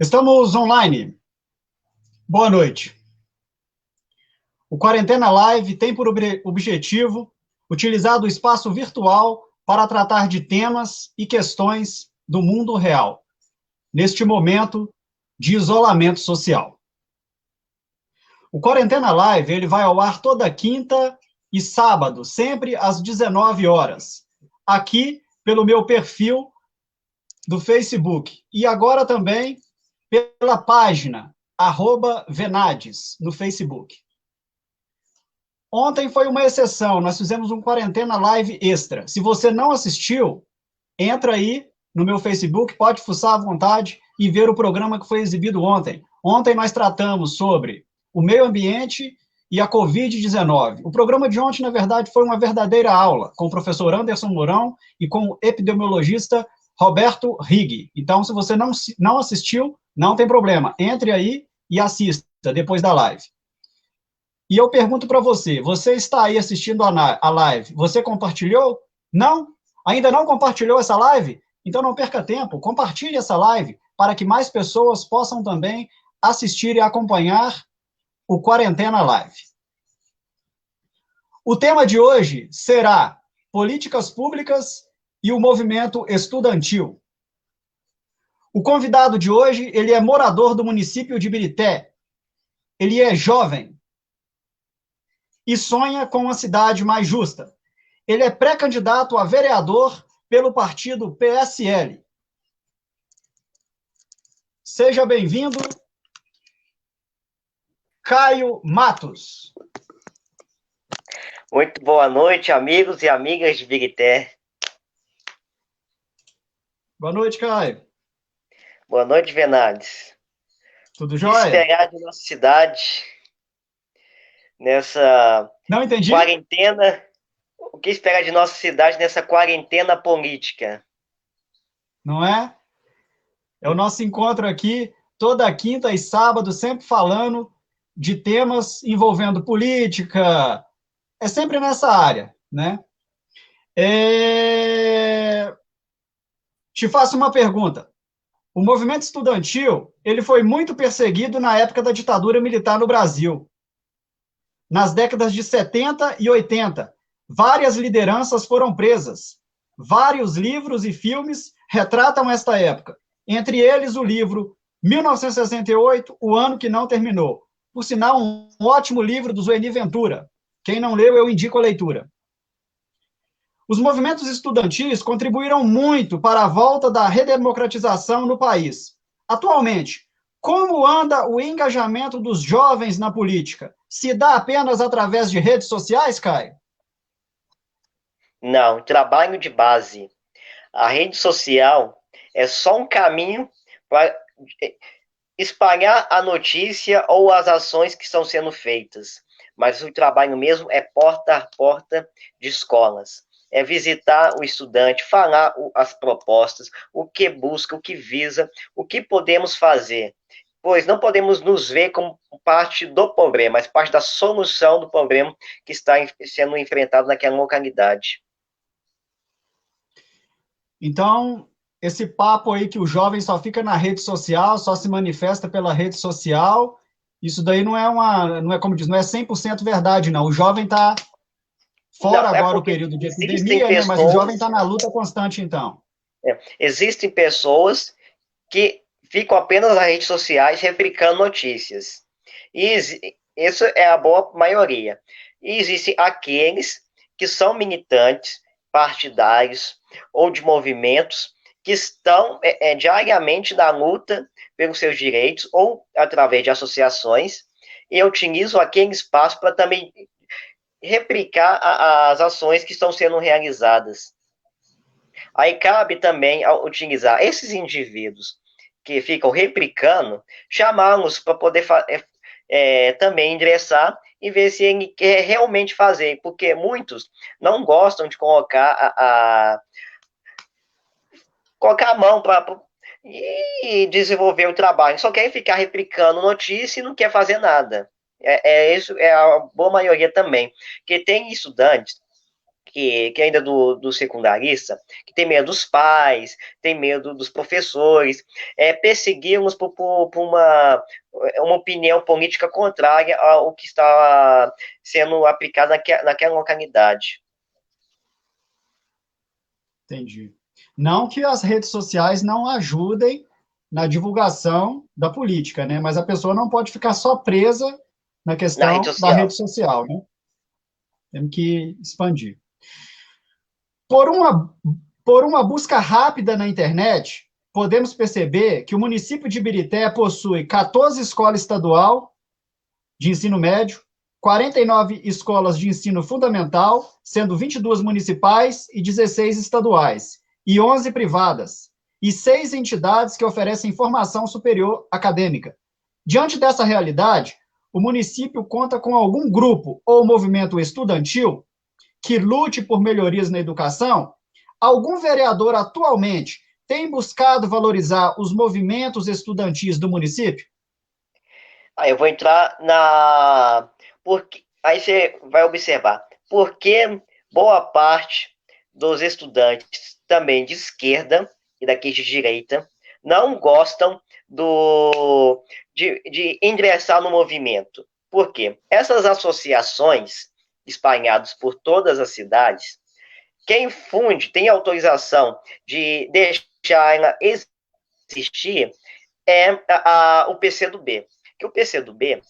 Estamos online. Boa noite. O Quarentena Live tem por objetivo utilizar o espaço virtual para tratar de temas e questões do mundo real, neste momento de isolamento social. O Quarentena Live ele vai ao ar toda quinta e sábado, sempre às 19 horas, aqui pelo meu perfil do Facebook. E agora também pela página @Venades no Facebook. Ontem foi uma exceção, nós fizemos um Quarentena Live extra. Se você não assistiu, entra aí no meu Facebook, pode fuçar à vontade e ver o programa que foi exibido ontem. Ontem nós tratamos sobre o meio ambiente e a Covid-19. O programa de ontem, na verdade, foi uma verdadeira aula com o professor Anderson Mourão e com o epidemiologista Roberto Rigg. Então, se você não assistiu, não tem problema. Entre aí e assista depois da live. E eu pergunto para você, você está aí assistindo a live, você compartilhou? Não? Ainda não compartilhou essa live? Então não perca tempo, compartilhe essa live para que mais pessoas possam também assistir e acompanhar o Quarentena Live. O tema de hoje será políticas públicas e o movimento estudantil. O convidado de hoje, ele é morador do município de Ibirité. Ele é jovem e sonha com uma cidade mais justa. Ele é pré-candidato a vereador pelo partido PSL. Seja bem-vindo, Caio Matos. Muito boa noite, amigos e amigas de Ibirité. Boa noite, Caio. Boa noite, Venades. Tudo O que jóia? esperar de nossa cidade nessa Não entendi? quarentena? O que esperar de nossa cidade nessa quarentena política? Não é? É o nosso encontro aqui, toda quinta e sábado, sempre falando de temas envolvendo política. É sempre nessa área, né? Te faço uma pergunta. O movimento estudantil, ele foi muito perseguido na época da ditadura militar no Brasil. Nas décadas de 70 e 80, várias lideranças foram presas. Vários livros e filmes retratam esta época. Entre eles, o livro 1968, O Ano que Não Terminou. Por sinal, um ótimo livro do Zueni Ventura. Quem não leu, eu indico a leitura. Os movimentos estudantis contribuíram muito para a volta da redemocratização no país. Atualmente, como anda o engajamento dos jovens na política? Se dá apenas através de redes sociais, Caio? Não, trabalho de base. A rede social é só um caminho para espalhar a notícia ou as ações que estão sendo feitas. Mas o trabalho mesmo é porta a porta de escolas. É visitar o estudante, falar as propostas, o que busca, o que visa, o que podemos fazer. Pois não podemos nos ver como parte do problema, mas parte da solução do problema que está sendo enfrentado naquela localidade. Então, esse papo aí que o jovem só fica na rede social, só se manifesta pela rede social, isso daí não é como diz, não é 100% verdade, não. O jovem está fora Não, é agora o porque período de existem epidemia, né? Mas o jovem pessoas, está na luta constante, então. existem pessoas que ficam apenas nas redes sociais replicando notícias. E isso é a boa maioria. E existem aqueles que são militantes, partidários ou de movimentos que estão diariamente na luta pelos seus direitos ou através de associações e utilizam aquele espaço para também replicar as ações que estão sendo realizadas. Aí cabe também utilizar esses indivíduos que ficam replicando, chamá-los para poder também ingressar e ver se ele quer realmente fazer, porque muitos não gostam de colocar a mão para e desenvolver o trabalho, só querem ficar replicando notícia e não quer fazer nada. Isso é a boa maioria também, que tem estudantes que ainda do secundarista, que tem medo dos pais, tem medo dos professores, persegui-los por uma opinião política contrária ao que está sendo aplicado naquela localidade. Entendi. Não que as redes sociais não ajudem na divulgação da política, né? Mas a pessoa não pode ficar só presa na Na rede questão da social. rede social, né? Temos que expandir. Por uma, por uma busca rápida na internet, podemos perceber que o município de Ibirité possui 14 escolas estadual de ensino médio, 49 escolas de ensino fundamental, sendo 22 municipais e 16 estaduais, e 11 privadas, e 6 entidades que oferecem formação superior acadêmica. Diante dessa realidade, o município conta com algum grupo ou movimento estudantil que lute por melhorias na educação? Algum vereador atualmente tem buscado valorizar os movimentos estudantis do município? Aí eu vou entrar na. Porque, aí você vai observar. Porque boa parte dos estudantes, também de esquerda e daqui de direita, não gostam de ingressar no movimento. Por quê? Essas associações espalhadas por todas as cidades, quem funde, tem autorização de deixar ela existir, é o PCdoB. Que o PCdoB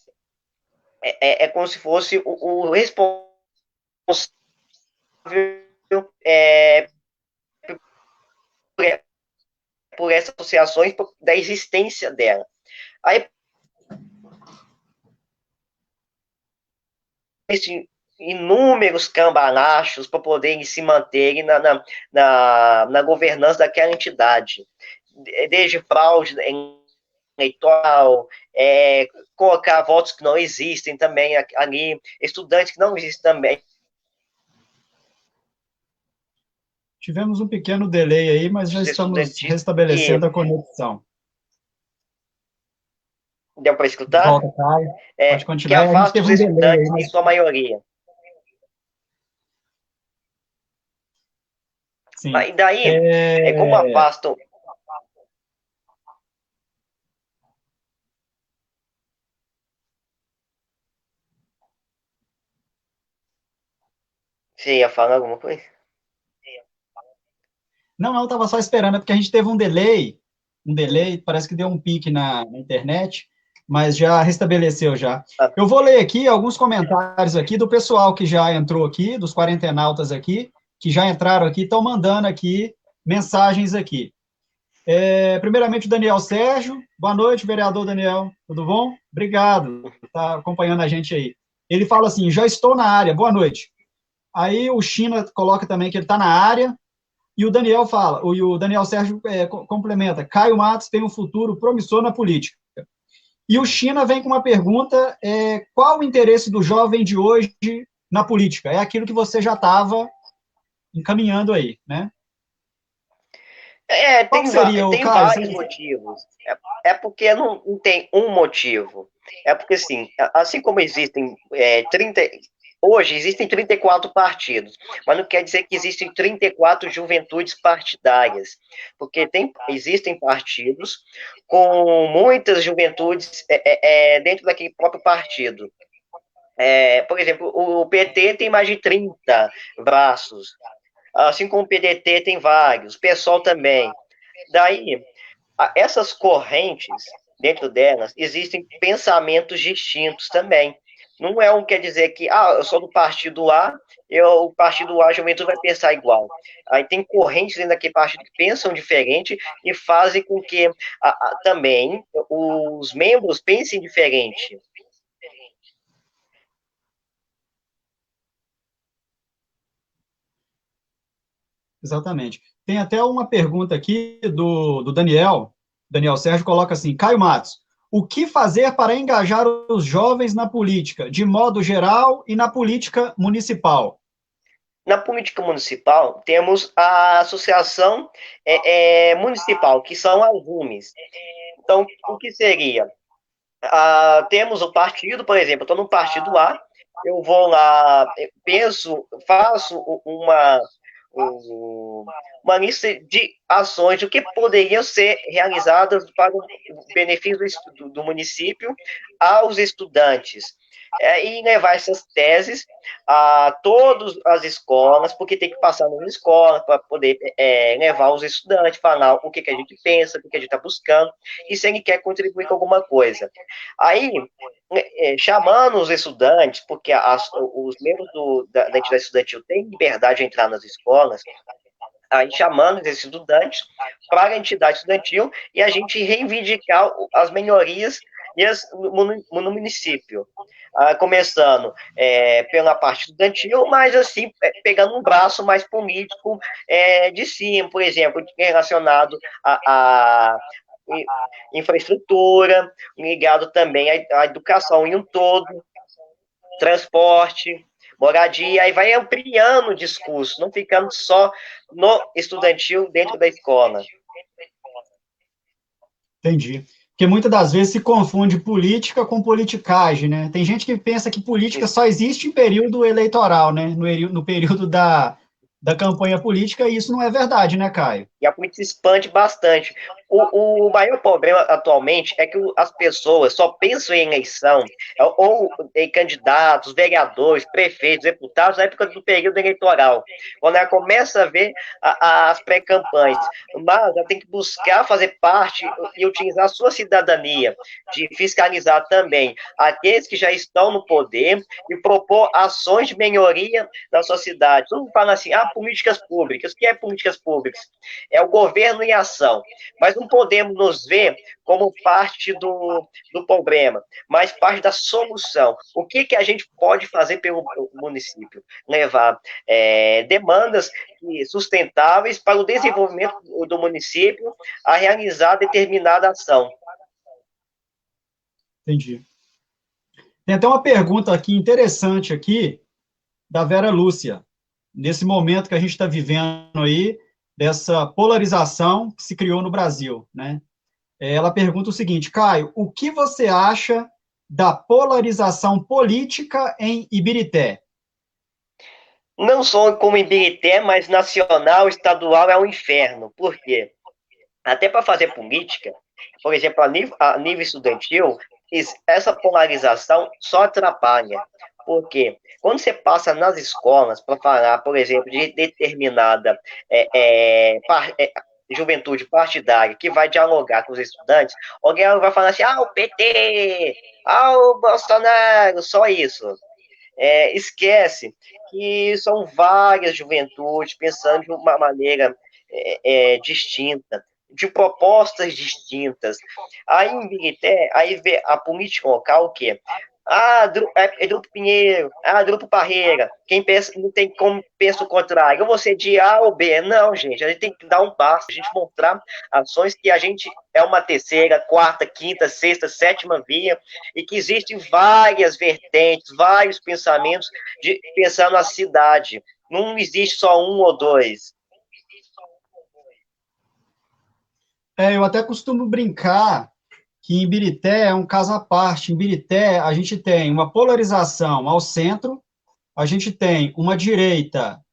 é como se fosse o responsável por essas associações, da existência dela. Aí, existem inúmeros cambalachos para poderem se manterem na governança daquela entidade. Desde fraude eleitoral, colocar votos que não existem também ali, estudantes que não existem também. Tivemos um pequeno delay aí, mas já estamos restabelecendo a conexão. Deu para De escutar? volta, Caio. Pode Que continuar. A gente afasta teve os um delay aí, estudantes, em mas... sua maioria. Sim. E daí, como afastam. Você ia falar alguma coisa? Não, eu estava só esperando, é porque a gente teve um delay, parece que deu um pique na internet, mas já restabeleceu já. Ah, Eu vou ler aqui alguns comentários aqui do pessoal que já entrou aqui, dos quarentenautas aqui, que já entraram aqui, estão mandando aqui mensagens aqui. Primeiramente, o Daniel Sérgio. Boa noite, vereador Daniel. Tudo bom? Obrigado por estar acompanhando a gente aí. Ele fala assim, já estou na área, boa noite. Aí o China coloca também que ele está na área, e o Daniel fala, o Daniel Sérgio complementa, Caio Matos tem um futuro promissor na política. E o China vem com uma pergunta, qual o interesse do jovem de hoje na política? É aquilo que você já estava encaminhando aí, né? Qual seria o tem Caio? vários motivos. Porque não tem um motivo. É porque, assim como existem 30. Hoje existem 34 partidos, mas não quer dizer que existem 34 juventudes partidárias, porque existem partidos com muitas juventudes dentro daquele próprio partido. Por exemplo, o PT tem mais de 30 braços, assim como o PDT tem vários, o PSOL também. Daí, essas correntes, dentro delas, existem pensamentos distintos também. Não é um quer dizer que, eu sou do partido A, o partido A, a juventude vai pensar igual. Aí tem correntes dentro daquele partido que pensam diferente e fazem com que também os membros pensem diferente. Exatamente. Tem até uma pergunta aqui do Daniel. Daniel Sérgio coloca assim: Caio Matos, o que fazer para engajar os jovens na política, de modo geral, e na política municipal? Na política municipal, temos a associação municipal, que são as UMES. Então, o que seria? Temos o partido, por exemplo, estou no partido A, eu vou lá, faço uma lista de ações do que poderiam ser realizadas para o benefício do município aos estudantes. E levar essas teses a todas as escolas, porque tem que passar nas escolas para poder levar os estudantes, falar o que a gente pensa, o que a gente está buscando, e se ele quer contribuir com alguma coisa. Aí, chamando os estudantes, porque os membros da entidade estudantil têm liberdade de entrar nas escolas, aí chamando esses estudantes para a entidade estudantil e a gente reivindicar as melhorias no município. Começando pela parte estudantil, mas assim, pegando um braço mais político de cima, por exemplo, relacionado a infraestrutura, ligado também à educação em um todo, transporte, moradia, aí vai ampliando o discurso, não ficando só no estudantil dentro da escola. Entendi. Porque muitas das vezes se confunde política com politicagem, né? Tem gente que pensa que política só existe em período eleitoral, né? No período da campanha política, e isso não é verdade, né, Caio? E a política se expande bastante. O maior problema atualmente é que as pessoas só pensam em eleição, ou em candidatos, vereadores, prefeitos, deputados, na época do período eleitoral, quando ela começa a ver as pré-campanhas. Mas ela tem que buscar fazer parte e utilizar a sua cidadania, de fiscalizar também aqueles que já estão no poder e propor ações de melhoria na sua cidade. Todo mundo fala assim, políticas públicas. O que é políticas públicas? É o governo em ação. Mas não podemos nos ver como parte do problema, mas parte da solução. O que a gente pode fazer pelo município? Levar demandas sustentáveis para o desenvolvimento do município a realizar determinada ação. Entendi. Tem até uma pergunta aqui interessante aqui, da Vera Lúcia, nesse momento que a gente está vivendo aí, dessa polarização que se criou no Brasil, né? Ela pergunta o seguinte, Caio, o que você acha da polarização política em Ibirité? Não só como em Ibirité, mas nacional, estadual é um inferno. Por quê? Até para fazer política, por exemplo, a nível estudantil, essa polarização só atrapalha. Por quê? Quando você passa nas escolas para falar, por exemplo, de determinada juventude partidária que vai dialogar com os estudantes, alguém vai falar assim, o PT, o Bolsonaro, só isso. Esquece que são várias juventudes pensando de uma maneira distinta, de propostas distintas. Aí em Birité, aí vê a política local o quê? Grupo Pinheiro, Grupo Parreira. Quem pensa, não tem como pensa o contrário. Eu vou ser de A ou B. Não, gente, a gente tem que dar um passo, a gente mostrar ações que a gente é uma terceira, quarta, quinta, sexta, sétima via, e que existem várias vertentes, vários pensamentos pensando na cidade. Não existe só um ou dois. Eu até costumo brincar que em Ibirité é um caso à parte. Em Ibirité, a gente tem uma polarização ao centro, a gente tem uma direita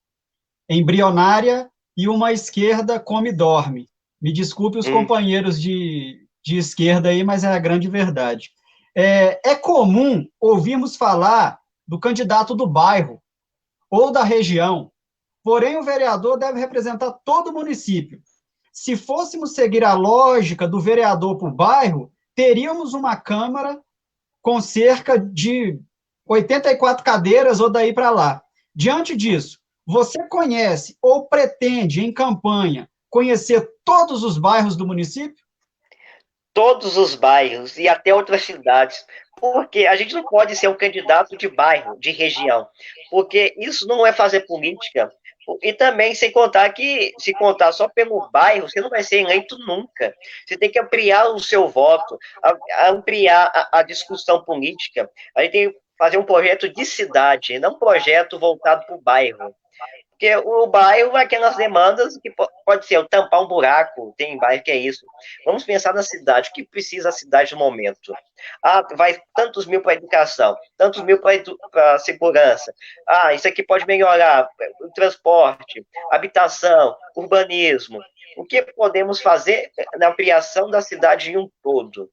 embrionária e uma esquerda come e dorme. Me desculpe os companheiros de esquerda aí, mas é a grande verdade. É comum ouvirmos falar do candidato do bairro ou da região, porém o vereador deve representar todo o município. Se fôssemos seguir a lógica do vereador por bairro, teríamos uma Câmara com cerca de 84 cadeiras ou daí para lá. Diante disso, você conhece ou pretende, em campanha, conhecer todos os bairros do município? Todos os bairros e até outras cidades, porque a gente não pode ser um candidato de bairro, de região, porque isso não é fazer política. E também, sem contar que, se contar só pelo bairro, você não vai ser eleito nunca. Você tem que ampliar o seu voto, ampliar a discussão política. A gente tem que fazer um projeto de cidade, não um projeto voltado para o bairro. Porque o bairro vai ter as demandas que pode ser tampar um buraco, tem bairro que é isso. Vamos pensar na cidade, o que precisa a cidade no momento? Ah, vai tantos mil para educação, tantos mil para segurança. Ah, isso aqui pode melhorar o transporte, habitação, urbanismo. O que podemos fazer na ampliação da cidade em um todo?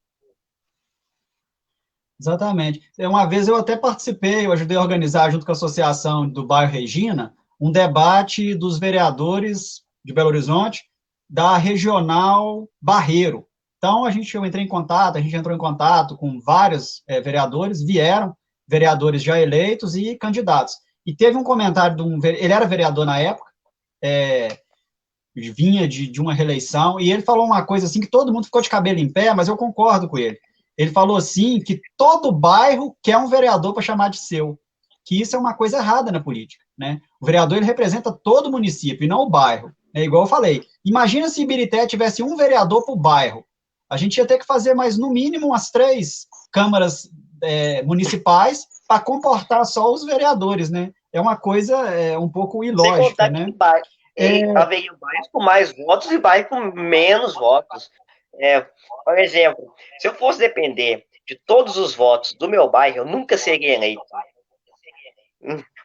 Exatamente. Uma vez eu até participei, eu ajudei a organizar, junto com a Associação do Bairro Regina, um debate dos vereadores de Belo Horizonte da Regional Barreiro. Então, eu entrei em contato, a gente entrou em contato com vários vereadores, vieram vereadores já eleitos e candidatos. E teve um comentário ele era vereador na época, é, vinha de uma reeleição, e ele falou uma coisa assim que todo mundo ficou de cabelo em pé, mas eu concordo com ele. Ele falou assim que todo bairro quer um vereador para chamar de seu, que isso é uma coisa errada na política, né? O vereador ele representa todo o município e não o bairro. É igual eu falei. Imagina se Ibirité tivesse um vereador por bairro. A gente ia ter que fazer mais no mínimo umas 3 câmaras municipais para comportar só os vereadores, né? É uma coisa um pouco Sem ilógica, contar que né? haveria bairros com mais votos e bairros com menos votos. É, por exemplo, se eu fosse depender de todos os votos do meu bairro, eu nunca seria eleito.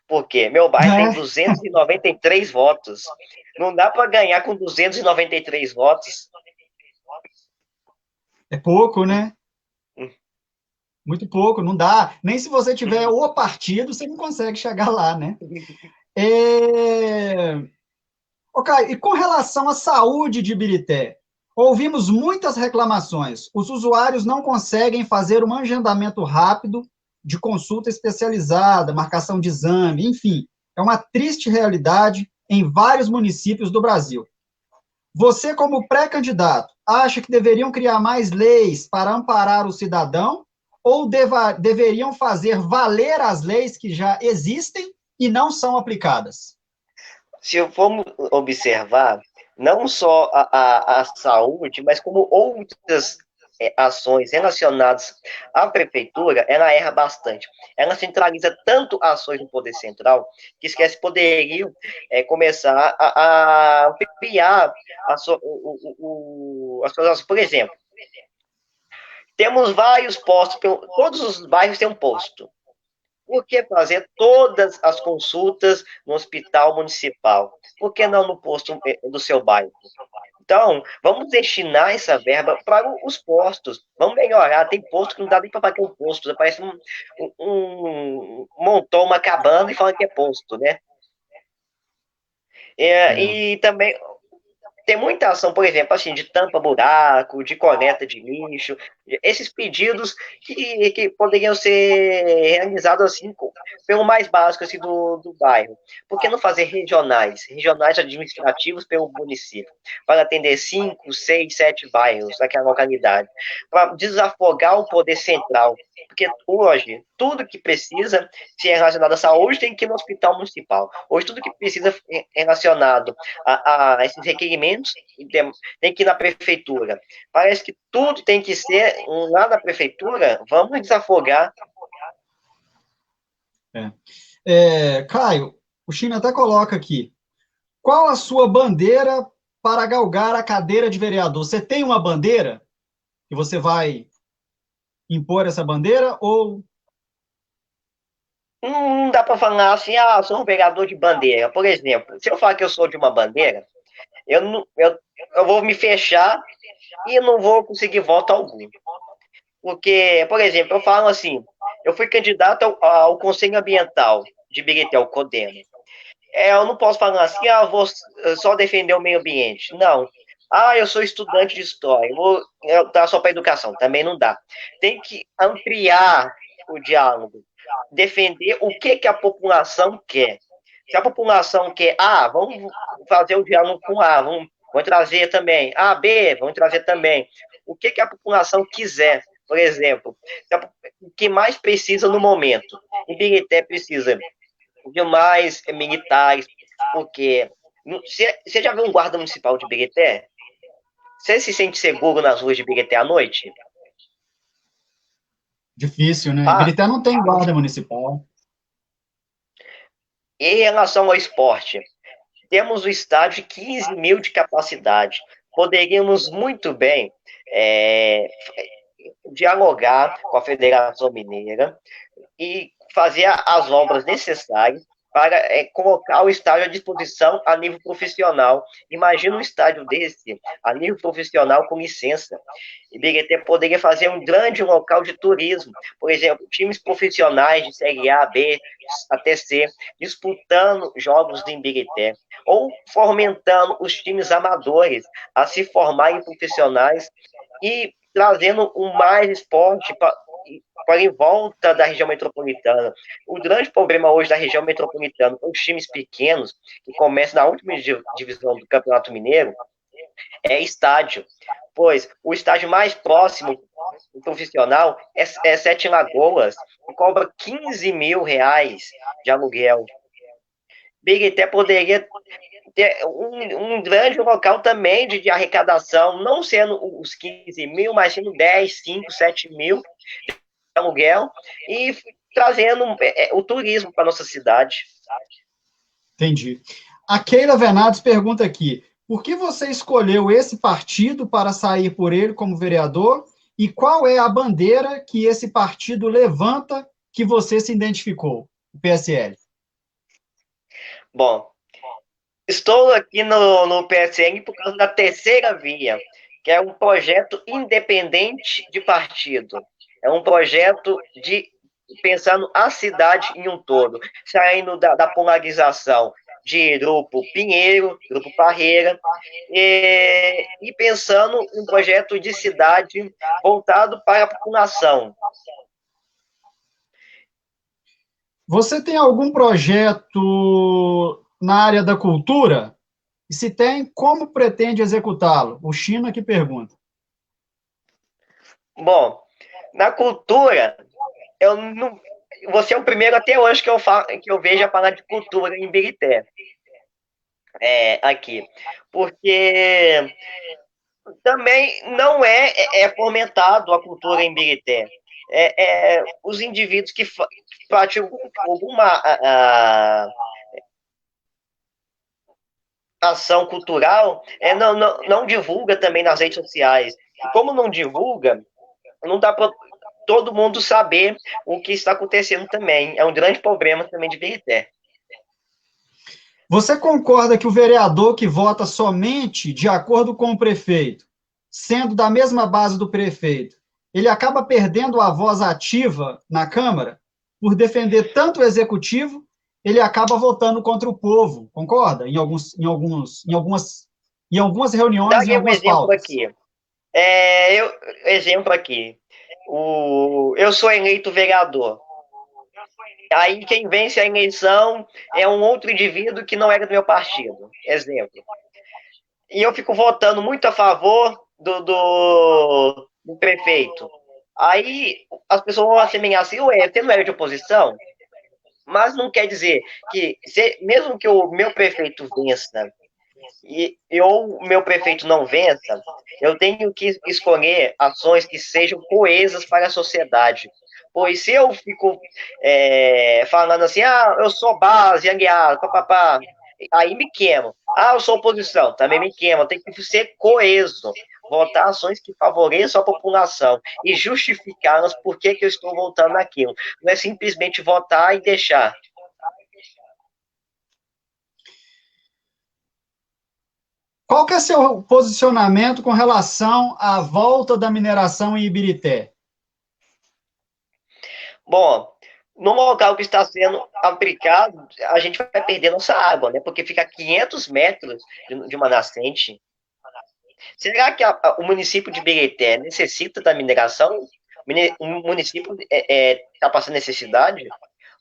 Por quê? Meu bairro tem É, 293 votos. Não dá para ganhar com 293 votos. é pouco, né? Muito pouco, não dá. Nem se você tiver o partido, você não consegue chegar lá, né? É... Ok, e com relação à saúde de Ibirité, ouvimos muitas reclamações. Os usuários não conseguem fazer um agendamento rápido de consulta especializada, marcação de exame, enfim. É uma triste realidade em vários municípios do Brasil. Você, como pré-candidato, acha que deveriam criar mais leis para amparar o cidadão ou deveriam fazer valer as leis que já existem e não são aplicadas? Se formos observar, não só a saúde, mas como outras ações relacionadas à prefeitura, ela erra bastante. Ela centraliza tanto ações no poder central que esquece que poderiam começar a ampliar as suas ações. Por exemplo, temos vários postos, todos os bairros têm um posto. Por que fazer todas as consultas no hospital municipal? Por que não no posto do seu bairro? Então, vamos destinar essa verba para os postos. Vamos melhorar. Tem posto que não dá nem para pagar um posto. Parece montou uma cabana e fala que é posto, né? É. E também tem muita ação, por exemplo, assim, de tampa-buraco, de coleta de lixo, esses pedidos que poderiam ser realizados assim, pelo mais básico assim, do bairro. Por que não fazer regionais administrativos pelo município, para atender 5, 6, 7 bairros daquela localidade, para desafogar o poder central? Porque hoje, tudo que precisa ser relacionado à saúde tem que ir no hospital municipal. Hoje, tudo que precisa relacionado a esses requerimentos tem que ir na prefeitura. Parece que tudo tem que ser lá na prefeitura. Vamos desafogar. Caio, o China até coloca aqui. Qual a sua bandeira para galgar a cadeira de vereador? Você tem uma bandeira que você vai impor essa bandeira ou Não dá para falar assim, ah, sou um vereador de bandeira. Por exemplo, se eu falar que eu sou de uma bandeira, eu, não, eu vou me fechar e não vou conseguir voto algum. Porque, por exemplo, eu falo assim, eu fui candidato ao Conselho Ambiental de Birité, o CODEMA. Eu não posso falar assim, ah, vou só defender o meio ambiente. Não. Ah, eu sou estudante de história, vou dar só para educação. Também não dá. Tem que ampliar o diálogo, defender o que a população quer. Se a população quer A, vamos fazer o diálogo com A, vamos trazer também. A, B, vamos trazer também. O que a população quiser. Por exemplo, o que mais precisa no momento? Em Birité precisa de mais militares, porque você já viu um guarda municipal de Birité? Você se sente seguro nas ruas de Birité à noite? difícil, né? Ah, Ibirité não tem guarda municipal. em relação ao esporte, temos o estádio de 15 mil de capacidade. Poderíamos muito bem dialogar com a Federação Mineira e fazer as obras necessárias para colocar o estádio à disposição a nível profissional. Imagina um estádio desse, a nível profissional, com licença. Ibirité poderia fazer um grande local de turismo. Por exemplo, times profissionais de Série A, B, até C, disputando jogos em Ibirité. Ou fomentando os times amadores a se formarem profissionais e trazendo mais esporte para em volta da região metropolitana. O grande problema hoje da região metropolitana, com os times pequenos, que começam na última divisão do Campeonato Mineiro, é estádio. Pois o estádio mais próximo profissional é Sete Lagoas, que cobra 15 mil reais de aluguel. Ibirité poderia ter um grande local também de arrecadação, não sendo os 15 mil, mas sendo 10, 5, 7 mil de aluguel e trazendo o turismo para nossa cidade. Entendi. A Keila Venados pergunta aqui, por que você escolheu esse partido para sair por ele como vereador e qual é a bandeira que esse partido levanta que você se identificou, o PSL? Bom, estou aqui no PSL por causa da terceira via, que é um projeto independente de partido. É um projeto pensando a cidade em um todo, saindo da polarização de Grupo Pinheiro, Grupo Parreira, e pensando em um projeto de cidade voltado para a população. Você tem algum projeto na área da cultura? E se tem, como pretende executá-lo? O Chino aqui pergunta. Bom, na cultura, eu não, você é o primeiro até hoje que eu vejo a falar de cultura em Ibirité. Aqui. Porque também não é fomentado a cultura em Ibirité. Os indivíduos que praticam alguma ação cultural não divulga também nas redes sociais. E como não divulga, não dá para todo mundo saber o que está acontecendo também. É um grande problema também de Ibirité. Você concorda que o vereador que vota somente de acordo com o prefeito, sendo da mesma base do prefeito, ele acaba perdendo a voz ativa na Câmara? Por defender tanto o executivo, ele acaba votando contra o povo, concorda? Em algumas reuniões, Daria em algumas exemplo pautas. aqui. Exemplo aqui. Eu sou eleito vereador. Aí quem vence a eleição é um outro indivíduo que não era do meu partido. Exemplo. E eu fico votando muito a favor do prefeito. Aí as pessoas vão assemelhar assim, ué, você não era de oposição? Mas não quer dizer que, mesmo que o meu prefeito vença e o meu prefeito não vença, eu tenho que escolher ações que sejam coesas para a sociedade. Pois se eu fico falando assim, eu sou base, aliado, papapá, aí me queimo. Eu sou oposição, também me queimo. Tem que ser coeso. Votar ações que favoreçam a população e justificá-las por que eu estou votando naquilo. Não é simplesmente votar e deixar. Qual que é seu posicionamento com relação à volta da mineração em Ibirité? Bom, no local que está sendo aplicado, a gente vai perder nossa água, né? Porque fica a 500 metros de uma nascente. Será que o município de Ibirité necessita da mineração? O município está passando necessidade?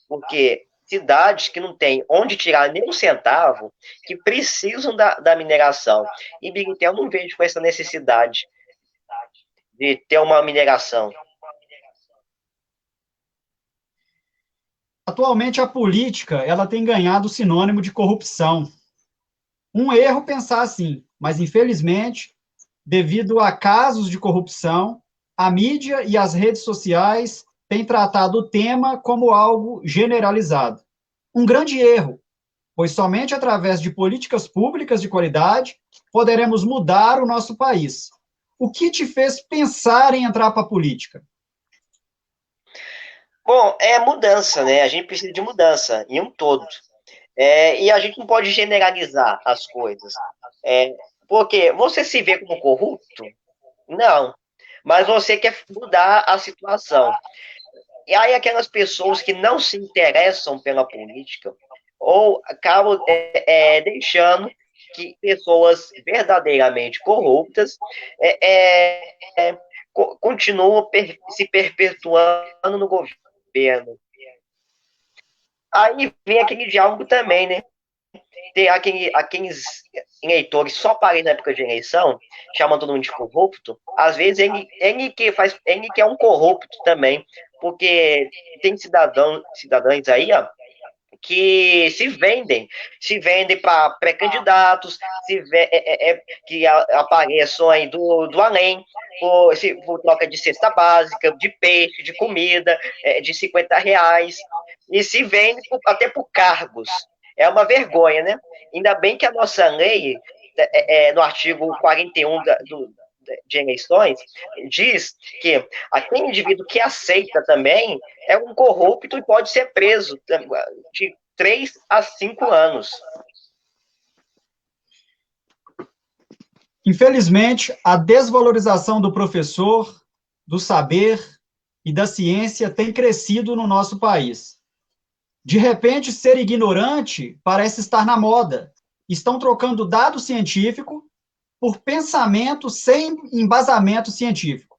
Porque cidades que não têm onde tirar nem um centavo, que precisam da mineração. E Ibirité eu não vejo com essa necessidade de ter uma mineração. Atualmente, a política ela tem ganhado o sinônimo de corrupção. Um erro pensar assim, mas, infelizmente, devido a casos de corrupção, a mídia e as redes sociais têm tratado o tema como algo generalizado. Um grande erro, pois somente através de políticas públicas de qualidade poderemos mudar o nosso país. O que te fez pensar em entrar para a política? Bom, é mudança, né? A gente precisa de mudança em um todo. E a gente não pode generalizar as coisas. É, porque você se vê como corrupto? Não. Mas você quer mudar a situação. E aí aquelas pessoas que não se interessam pela política ou acabam deixando que pessoas verdadeiramente corruptas continuam se perpetuando no governo. Aí vem aquele diálogo também, né? Tem aqueles eleitores só para na época de eleição, chamando todo mundo de corrupto, às vezes ele que é um corrupto também, porque tem cidadãos aí, ó, que se vendem para pré-candidatos, que apareçam aí do além, por troca de cesta básica, de peixe, de comida, de R$ 50, e se vendem até por cargos. É uma vergonha, né? Ainda bem que a nossa lei, no artigo 41 de eleições, diz que aquele indivíduo que aceita também é um corrupto e pode ser preso de 3 a 5 anos. Infelizmente, a desvalorização do professor, do saber e da ciência tem crescido no nosso país. De repente, ser ignorante parece estar na moda. Estão trocando dado científico por pensamento sem embasamento científico.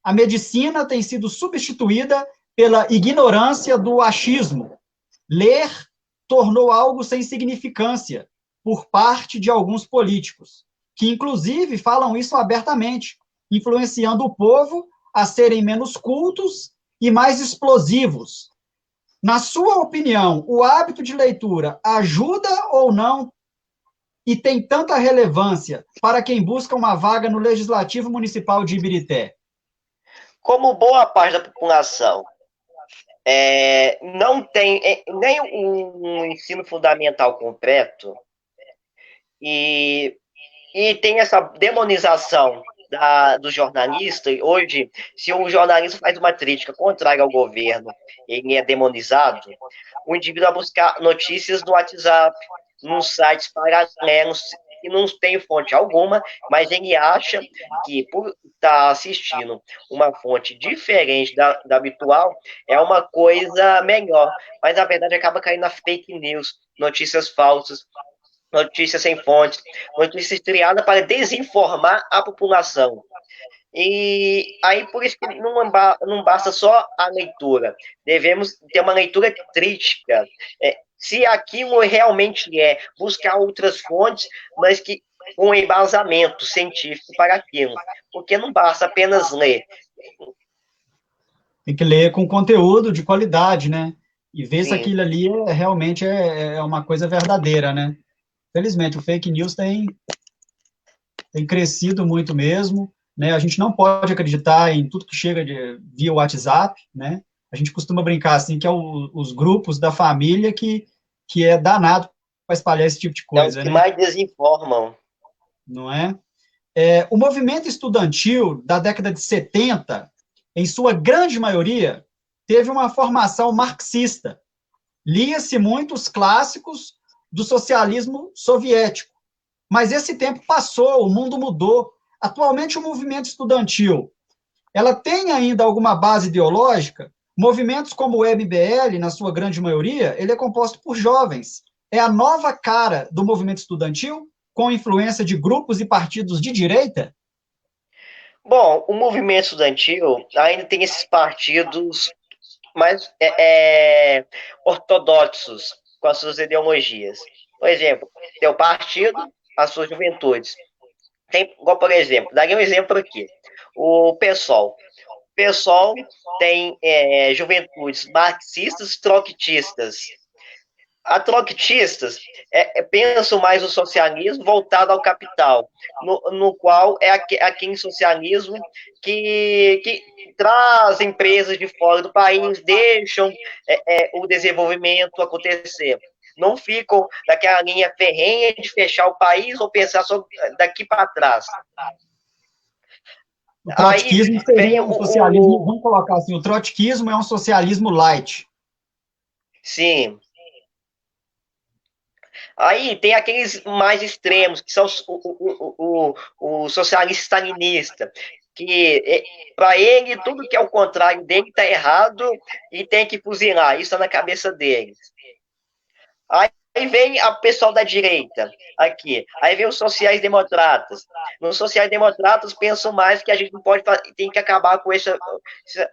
A medicina tem sido substituída pela ignorância do achismo. Ler tornou algo sem significância por parte de alguns políticos, que inclusive falam isso abertamente, influenciando o povo a serem menos cultos e mais explosivos. Na sua opinião, o hábito de leitura ajuda ou não e tem tanta relevância para quem busca uma vaga no Legislativo Municipal de Ibirité? Como boa parte da população não tem nem um ensino fundamental completo e, e tem essa demonização do jornalista, hoje, se o jornalista faz uma crítica contrária ao governo, ele é demonizado, o indivíduo vai buscar notícias no WhatsApp, nos sites paralelos, que não tem fonte alguma, mas ele acha que por estar assistindo uma fonte diferente da habitual, é uma coisa melhor. Mas, na verdade, acaba caindo na fake news, notícias falsas, notícias sem fontes, notícias criadas para desinformar a população. E aí, por isso que não basta só a leitura, devemos ter uma leitura crítica. Se aquilo realmente buscar outras fontes, mas que com embasamento científico para aquilo, porque não basta apenas ler. Tem que ler com conteúdo de qualidade, né? E ver se Sim. aquilo ali realmente é uma coisa verdadeira, né? Felizmente, o fake news tem crescido muito mesmo, né? A gente não pode acreditar em tudo que chega via WhatsApp, né? A gente costuma brincar assim que é os grupos da família que é danado para espalhar esse tipo de coisa, É o que né? mais desinformam. Não é? O movimento estudantil da década de 70, em sua grande maioria, teve uma formação marxista. Lia-se muito os clássicos do socialismo soviético. Mas esse tempo passou, o mundo mudou. Atualmente, o movimento estudantil, ela tem ainda alguma base ideológica? Movimentos como o MBL, na sua grande maioria, ele é composto por jovens. É a nova cara do movimento estudantil, com influência de grupos e partidos de direita? Bom, o movimento estudantil ainda tem esses partidos mais ortodoxos com as suas ideologias. Por exemplo, tem o partido, as suas juventudes. Tem, igual, por exemplo, daria um exemplo aqui. O PSOL. O PSOL tem juventudes marxistas, trotskistas. A trotskistas pensam mais no socialismo voltado ao capital, no qual é aquele socialismo que traz empresas de fora do país, deixam o desenvolvimento acontecer. não ficam naquela linha ferrenha de fechar o país ou pensar só daqui para trás. O Aí trotskismo vem seria um socialismo, vamos colocar assim, o trotskismo é um socialismo light. Sim. Aí tem aqueles mais extremos, que são o socialista stalinista, que para ele tudo que é o contrário dele está errado e tem que fuzilar, isso está na cabeça deles. Aí vem o pessoal da direita, aqui. Aí vem os sociais-democratas. Os sociais-democratas pensam mais que a gente não pode, tem que acabar com essa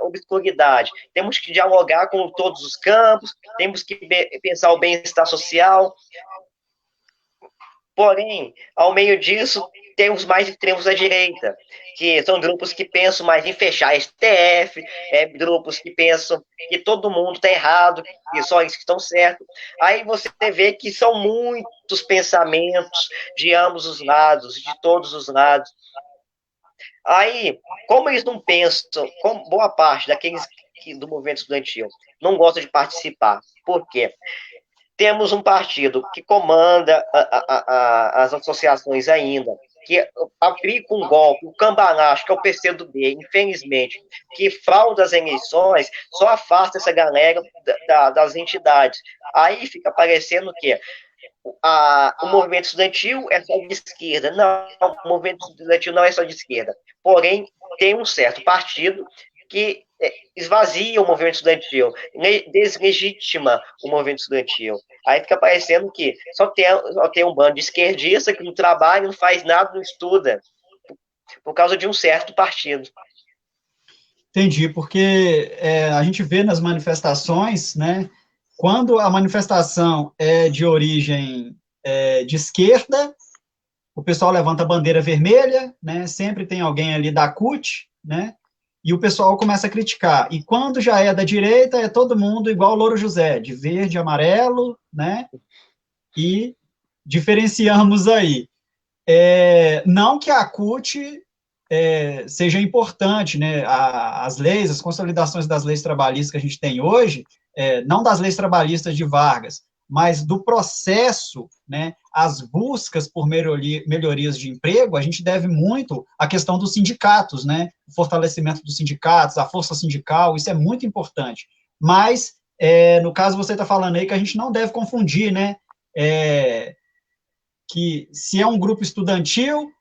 obscuridade. Temos que dialogar com todos os campos, temos que pensar o bem-estar social. Porém, ao meio disso, tem os mais extremos da direita, que são grupos que pensam mais em fechar a STF, grupos que pensam que todo mundo está errado, que só eles que estão certos. Aí você vê que são muitos pensamentos de ambos os lados, de todos os lados. Aí, como eles não pensam, como boa parte daqueles do movimento estudantil não gostam de participar, por quê? Temos um partido que comanda as associações ainda, que aplica um golpe, um cambalacho, que é o PCdoB, infelizmente, que frauda as eleições, só afasta essa galera das entidades. Aí fica parecendo que o movimento estudantil é só de esquerda. Não, o movimento estudantil não é só de esquerda. Porém, tem um certo partido que esvazia o movimento estudantil, deslegitima o movimento estudantil. Aí fica parecendo que só tem um bando de esquerdista que não trabalha, não faz nada, não estuda, por causa de um certo partido. Entendi, porque a gente vê nas manifestações, né, quando a manifestação é de origem de esquerda, o pessoal levanta a bandeira vermelha, né, sempre tem alguém ali da CUT, né, e o pessoal começa a criticar. E quando já é da direita, é todo mundo igual o Louro José, de verde, amarelo, né, e diferenciamos aí. Não que a CUT seja importante, né? As leis, as consolidações das leis trabalhistas que a gente tem hoje, não das leis trabalhistas de Vargas, mas do processo, né? As buscas por melhorias de emprego, a gente deve muito à questão dos sindicatos, né? O fortalecimento dos sindicatos, a força sindical, isso é muito importante. Mas, no caso, você está falando aí que a gente não deve confundir, né? Que se é um grupo estudantil,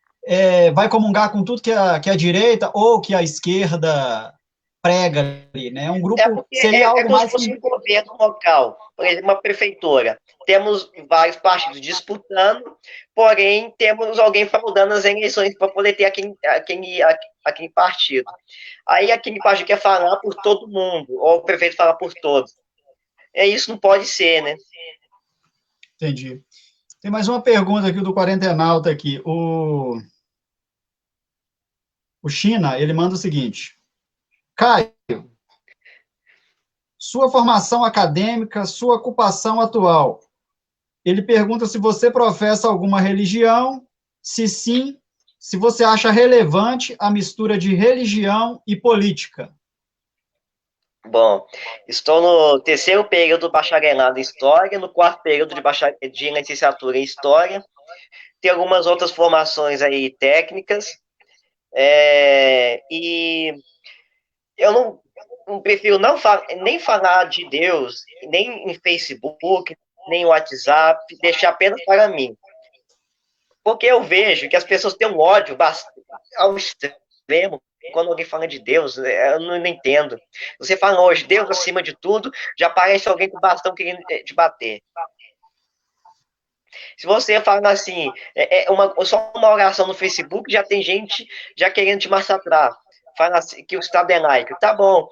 vai comungar com tudo que a direita ou que a esquerda prega ali, né? Um grupo Porque seria algo como se mais fosse um governo local, por exemplo, uma prefeitura. Temos vários partidos disputando, porém temos alguém fraudando as eleições para poder ter aquele partido. Aí aquele partido quer falar por todo mundo, ou o prefeito fala por todos. Isso não pode ser, né? Entendi. Tem mais uma pergunta aqui do Quarentenalta aqui. O China, ele manda o seguinte: Caio, sua formação acadêmica, sua ocupação atual. Ele pergunta se você professa alguma religião, se sim, se você acha relevante a mistura de religião e política. Bom, estou no terceiro período do bacharelado em História, no quarto período de licenciatura em História. Tem algumas outras formações aí técnicas. E eu não prefiro nem falar de Deus, nem em Facebook, nem em WhatsApp, deixar apenas para mim. Porque eu vejo que as pessoas têm um ódio ao extremo quando alguém fala de Deus, eu não entendo. Você fala hoje, Deus acima de tudo, já aparece alguém com bastão querendo te bater. Se você fala assim, só uma oração no Facebook, já tem gente já querendo te massacrar. Fala assim, que o Estado é laico. Tá bom,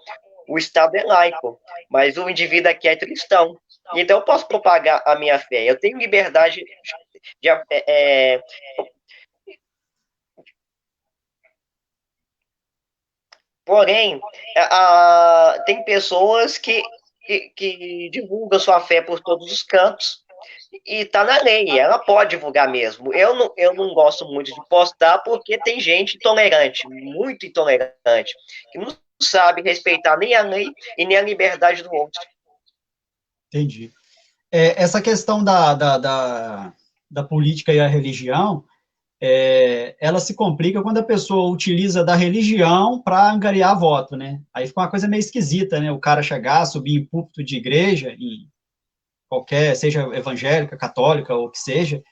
o Estado é laico, mas o indivíduo aqui é cristão. Então eu posso propagar a minha fé. Eu tenho liberdade de. Porém, tem pessoas que divulgam sua fé por todos os cantos e está na lei, ela pode divulgar mesmo. Eu não gosto muito de postar porque tem gente intolerante, muito intolerante, que não sabe respeitar nem a lei e nem a liberdade do outro. Entendi. Essa questão da política e a religião, ela se complica quando a pessoa utiliza da religião para angariar voto, né? Aí fica uma coisa meio esquisita, né? O cara chegar, subir em púlpito de igreja, em qualquer, seja evangélica, católica ou o que seja, A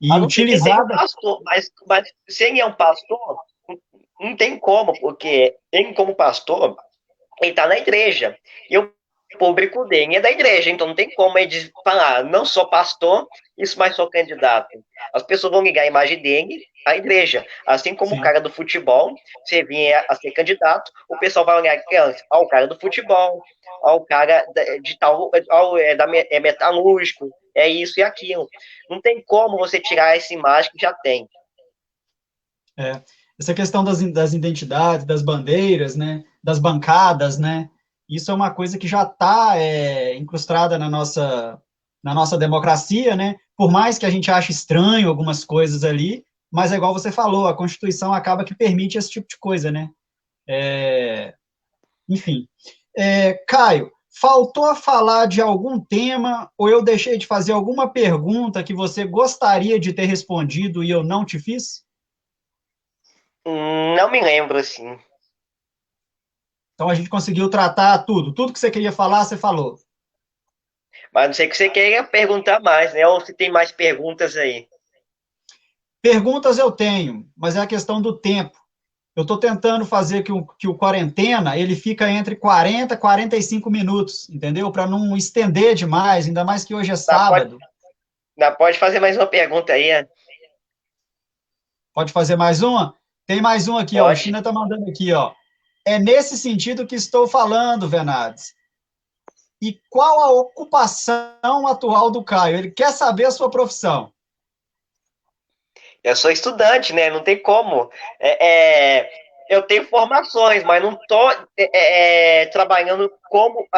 e não ser que ele seja utilizar. um pastor, mas se ele é um pastor, não tem como, porque ele, como pastor, ele está na igreja. E o público dele é da igreja, então não tem como ele falar, não sou pastor, isso, mas sou candidato. As pessoas vão ligar a imagem dele à igreja. Assim como o Sim, cara do futebol, se vier a ser candidato, o pessoal vai olhar ao cara do futebol, ao cara de tal, metalúrgico, é isso e aquilo. Não tem como você tirar essa imagem que já tem. essa questão das identidades, das bandeiras, né? Das bancadas, né? Isso é uma coisa que já está incrustada na nossa democracia, né? Por mais que a gente ache estranho algumas coisas ali, mas é igual você falou, a Constituição acaba que permite esse tipo de coisa, né? Enfim. Caio, faltou a falar de algum tema ou eu deixei de fazer alguma pergunta que você gostaria de ter respondido e eu não te fiz? Não me lembro, assim. Então a gente conseguiu tratar tudo. Tudo que você queria falar, você falou. Mas não sei que você queira perguntar mais, né? Ou se tem mais perguntas aí. Perguntas eu tenho, mas é a questão do tempo. Eu estou tentando fazer que o quarentena ele fica entre 40 e 45 minutos, entendeu? Para não estender demais, ainda mais que hoje é Tá, pode, sábado. pode fazer mais uma pergunta aí, né? Pode fazer mais uma? Tem mais um aqui, ó. O Pode. China está mandando aqui, ó. É nesse sentido que estou falando, Venades. E qual a ocupação atual do Caio? Ele quer saber a sua profissão. Eu sou estudante, né? Não tem como. Eu tenho formações, mas não estou trabalhando com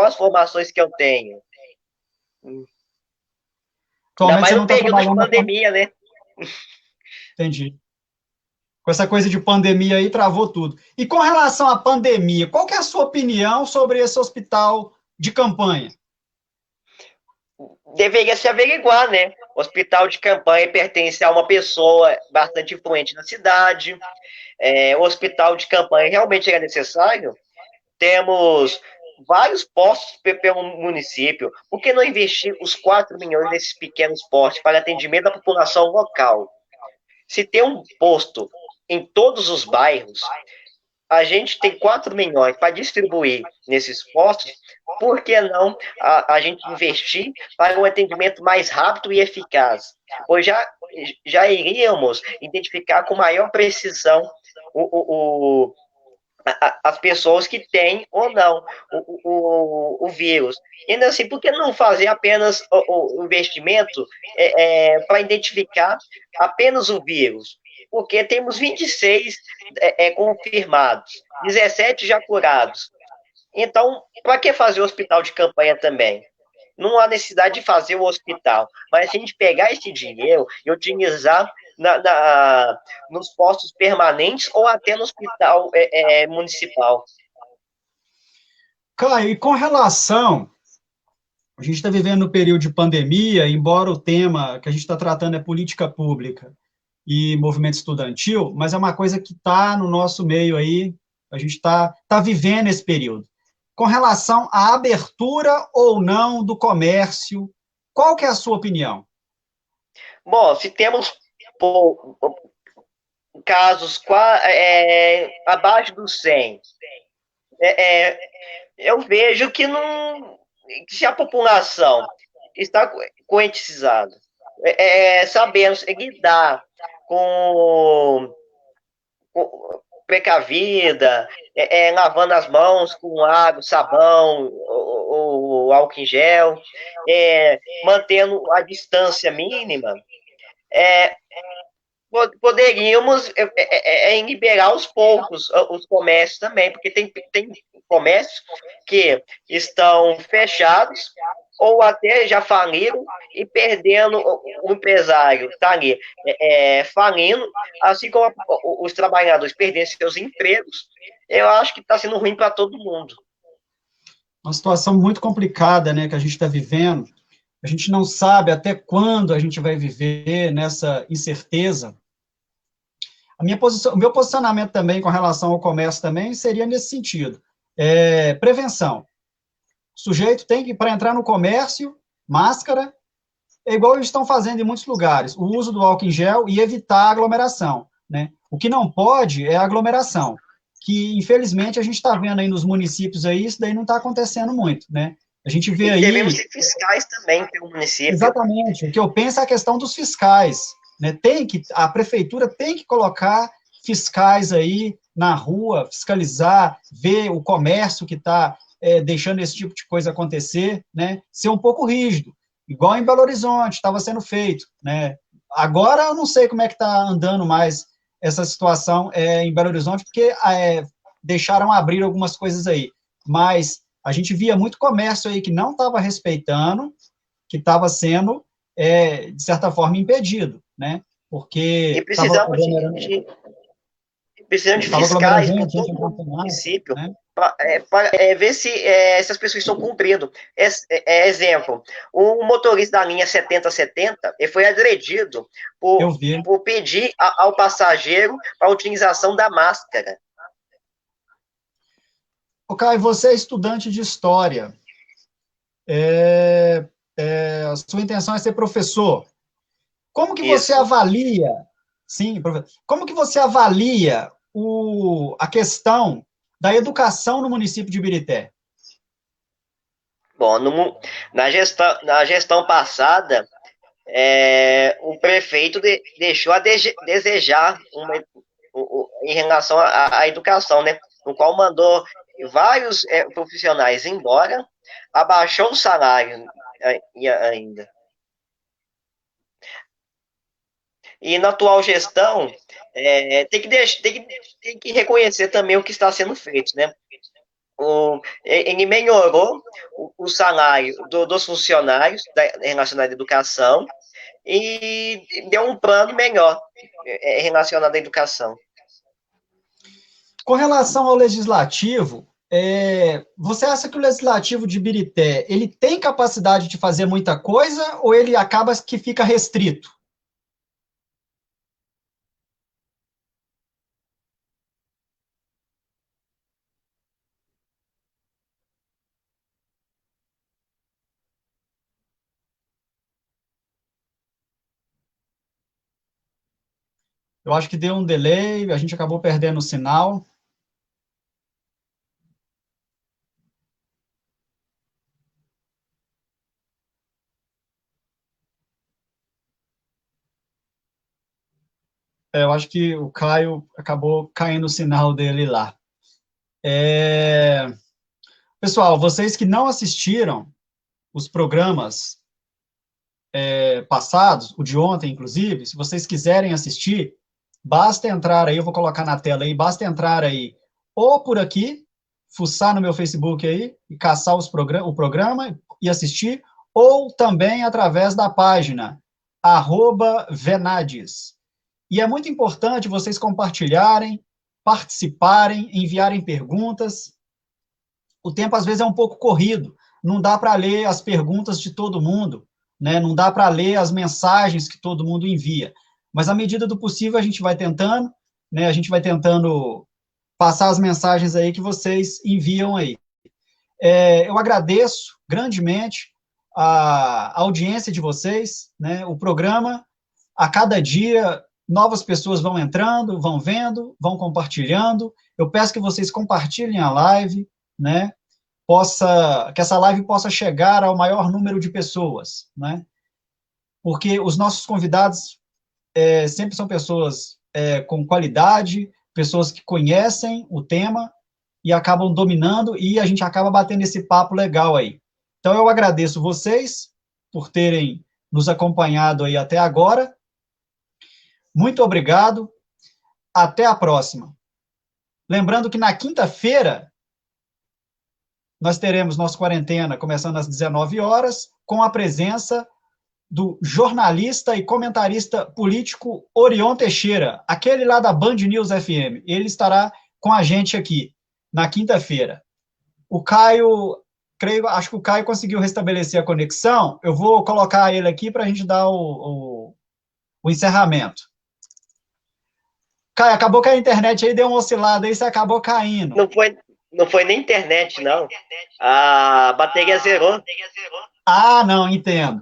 as formações que eu tenho. Ainda Atualmente você mais não no está período de trabalhando na... pandemia, né? Entendi. Com essa coisa de pandemia aí, travou tudo. E com relação à pandemia, qual que é a sua opinião sobre esse hospital de campanha? Deveria se averiguar, né? O hospital de campanha pertence a uma pessoa bastante influente na cidade. O hospital de campanha realmente é necessário. Temos vários postos pelo município. Por que não investir os 4 milhões nesses pequenos postos para atendimento da população local? Se tem um posto em todos os bairros, a gente tem 4 milhões para distribuir nesses postos, por que não a gente investir para um atendimento mais rápido e eficaz? Pois já iríamos identificar com maior precisão as pessoas que têm ou não o vírus. E ainda assim, por que não fazer apenas o investimento para identificar apenas o vírus? Porque temos 26 confirmados, 17 já curados. Então, para que fazer o hospital de campanha também? Não há necessidade de fazer o hospital, mas se a gente pegar esse dinheiro e utilizar nos postos permanentes ou até no hospital municipal. Caio, e com relação, a gente está vivendo um período de pandemia, embora o tema que a gente está tratando é política pública e movimento estudantil, mas é uma coisa que está no nosso meio aí, a gente tá vivendo esse período. Com relação à abertura ou não do comércio, qual que é a sua opinião? Bom, se temos casos abaixo dos 100, é, eu vejo que não, se a população está conscientizada, sabendo lidar com precavida, lavando as mãos com água, sabão, ou álcool em gel, mantendo a distância mínima, é, poderíamos liberar aos poucos os comércios também, porque tem comércios que estão fechados ou até já faliram e perdendo o empresário, está ali falindo, assim como os trabalhadores perdendo seus empregos, eu acho que está sendo ruim para todo mundo. Uma situação muito complicada, né, que a gente está vivendo. a gente não sabe até quando a gente vai viver nessa incerteza. O meu posicionamento também com relação ao comércio também seria nesse sentido. Prevenção. O sujeito tem que, para entrar no comércio, máscara, é igual eles estão fazendo em muitos lugares, o uso do álcool em gel e evitar a aglomeração, né? O que não pode é a aglomeração, que infelizmente a gente está vendo aí nos municípios aí, isso daí não está acontecendo muito, né? A gente vê E aí... devemos ser fiscais também pelo município. Exatamente, o que eu penso é a questão dos fiscais, né? A prefeitura tem que colocar fiscais aí na rua, fiscalizar, ver o comércio que está deixando esse tipo de coisa acontecer, né? Ser um pouco rígido, igual em Belo Horizonte estava sendo feito, né? Agora eu não sei como é que está andando mais essa situação em Belo Horizonte, porque deixaram abrir algumas coisas aí, mas a gente via muito comércio aí que não estava respeitando, que estava sendo, de certa forma, impedido, né? Porque E estava precisamos aglomerando, precisamos de estava aglomerando fiscais por gente, gente todo entrando o sem máscara, município né? para ver se as pessoas estão cumprindo. Exemplo, o motorista da linha 7070 ele foi agredido Eu vi. por pedir ao passageiro a utilização da máscara. Ô, Caio, você é estudante de história. A sua intenção é ser professor. Como que você Isso. avalia, sim, como que você avalia a questão da educação no município de Ibirité? Bom, na gestão passada, o prefeito deixou a desejar em relação à educação, né? No qual mandou vários profissionais embora, abaixou o salário ainda. E na atual gestão, tem que reconhecer também o que está sendo feito, né? Ele melhorou o salário dos funcionários relacionado à educação e deu um plano melhor relacionado à educação. Com relação ao legislativo, você acha que o legislativo de Ibirité, ele tem capacidade de fazer muita coisa ou ele acaba que fica restrito? Eu acho que deu um delay, a gente acabou perdendo o sinal. Eu acho que o Caio acabou caindo o sinal dele lá. Pessoal, vocês que não assistiram os programas passados, o de ontem, inclusive, se vocês quiserem assistir, basta entrar aí, eu vou colocar na tela aí, basta entrar aí, ou por aqui, fuçar no meu Facebook aí, e caçar o programa e assistir, ou também através da página, @venades. E é muito importante vocês compartilharem, participarem, enviarem perguntas. O tempo, às vezes, é um pouco corrido, não dá para ler as perguntas de todo mundo, né? Não dá para ler as mensagens que todo mundo envia. Mas, à medida do possível, a gente vai tentando, né? A gente vai tentando passar as mensagens aí que vocês enviam aí. Eu agradeço grandemente a audiência de vocês, né? O programa, a cada dia, novas pessoas vão entrando, vão vendo, vão compartilhando. Eu peço que vocês compartilhem a live, né? Que essa live possa chegar ao maior número de pessoas, né? Porque os nossos convidados sempre são pessoas com qualidade, pessoas que conhecem o tema e acabam dominando, e a gente acaba batendo esse papo legal aí. Então, eu agradeço vocês por terem nos acompanhado aí até agora. Muito obrigado. Até a próxima. Lembrando que na quinta-feira nós teremos nossa quarentena começando às 19 horas, com a presença do jornalista e comentarista político Orion Teixeira, aquele lá da Band News FM. Ele estará com a gente aqui na quinta-feira. O Caio acho que o Caio conseguiu restabelecer a conexão. Eu vou colocar ele aqui para a gente dar o encerramento. Caio, acabou que a internet aí deu uma oscilada aí, você acabou caindo. Não foi nem internet, não. A bateria zerou. Ah, não, entendo.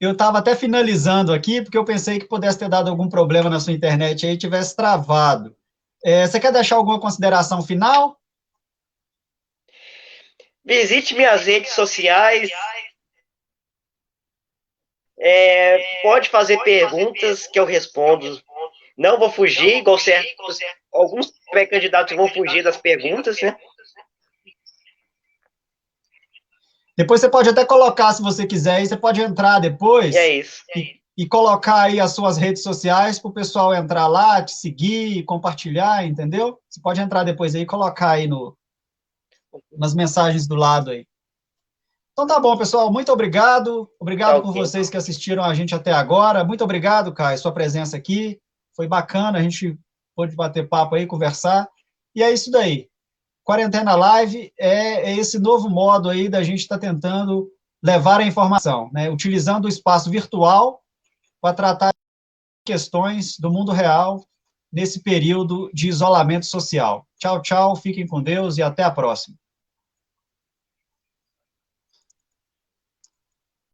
Eu estava até finalizando aqui, porque eu pensei que pudesse ter dado algum problema na sua internet aí, tivesse travado. Você quer deixar alguma consideração final? Visite minhas redes sociais. Pode fazer perguntas que eu respondo. Não vou fugir, igual certos. Alguns pré-candidatos vão fugir das perguntas, né? Depois você pode até colocar, se você quiser, aí você pode entrar depois e colocar aí as suas redes sociais para o pessoal entrar lá, te seguir, compartilhar, entendeu? Você pode entrar depois aí e colocar aí nas mensagens do lado aí. Então tá bom, pessoal, muito obrigado. Obrigado por vocês que assistiram a gente até agora. Muito obrigado, Caio, sua presença aqui. Foi bacana, a gente pôde bater papo aí, conversar. E é isso daí. Quarentena Live é esse novo modo aí da gente estar tentando levar a informação, né? Utilizando o espaço virtual para tratar questões do mundo real nesse período de isolamento social. Tchau, tchau, fiquem com Deus e até a próxima.